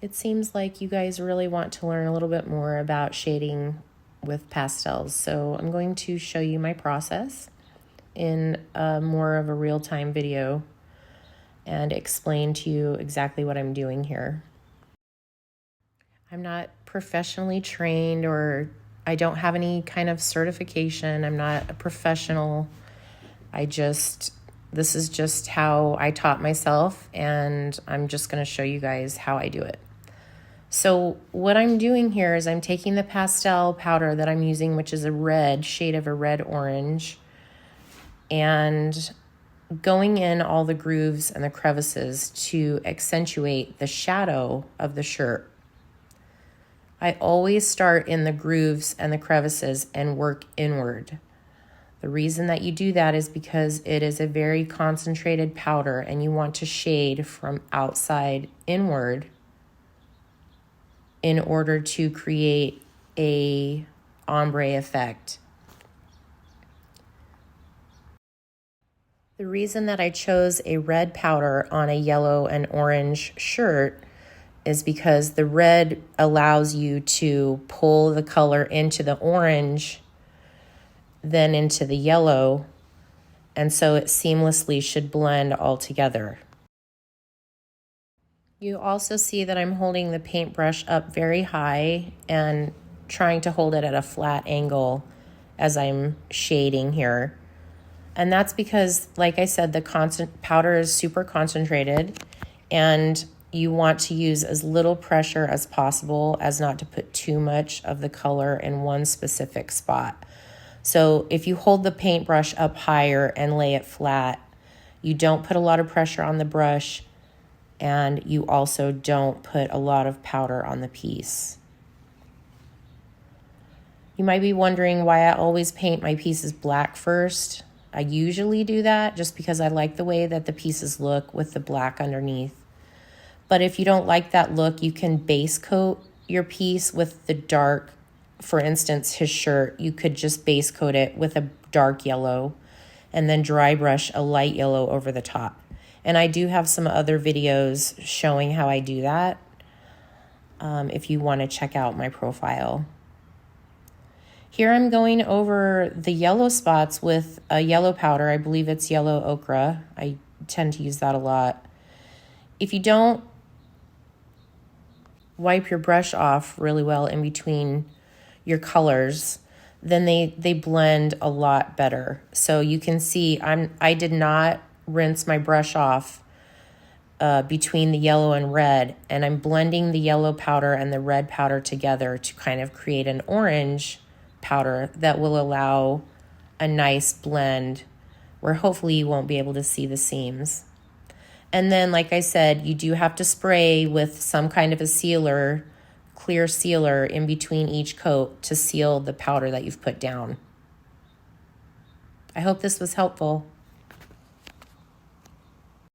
It seems like you guys really want to learn a little bit more about shading with pastels, so I'm going to show you my process in more of a real-time video and explain to you exactly what I'm doing here. I'm not professionally trained, or I don't have any kind of certification. I'm not a professional. This is just how I taught myself, and I'm just going to show you guys how I do it. So what I'm doing here is I'm taking the pastel powder that I'm using, which is a red shade of a red orange, and going in all the grooves and the crevices to accentuate the shadow of the shirt. I always start in the grooves and the crevices and work inward. The reason that you do that is because it is a very concentrated powder and you want to shade from outside inward in order to create a ombre effect. The reason that I chose a red powder on a yellow and orange shirt is because the red allows you to pull the color into the orange, then into the yellow, and so it seamlessly should blend all together. You also see that I'm holding the paintbrush up very high and trying to hold it at a flat angle as I'm shading here. And that's because, like I said, the powder is super concentrated, and you want to use as little pressure as possible as not to put too much of the color in one specific spot. So if you hold the paintbrush up higher and lay it flat, you don't put a lot of pressure on the brush, and you also don't put a lot of powder on the piece. You might be wondering why I always paint my pieces black first. I usually do that just because I like the way that the pieces look with the black underneath. But if you don't like that look, you can base coat your piece with the dark. For instance, his shirt, you could just base coat it with a dark yellow and then dry brush a light yellow over the top. And I do have some other videos showing how I do that if you want to check out my profile. Here I'm going over the yellow spots with a yellow powder. I believe it's yellow ochre. I tend to use that a lot. If you don't wipe your brush off really well in between your colors, then they blend a lot better. So you can see I did not rinse my brush off between the yellow and red, and I'm blending the yellow powder and the red powder together to kind of create an orange powder that will allow a nice blend where hopefully you won't be able to see the seams. And then, like I said, you do have to spray with some kind of a sealer, clear sealer in between each coat to seal the powder that you've put down. I hope this was helpful.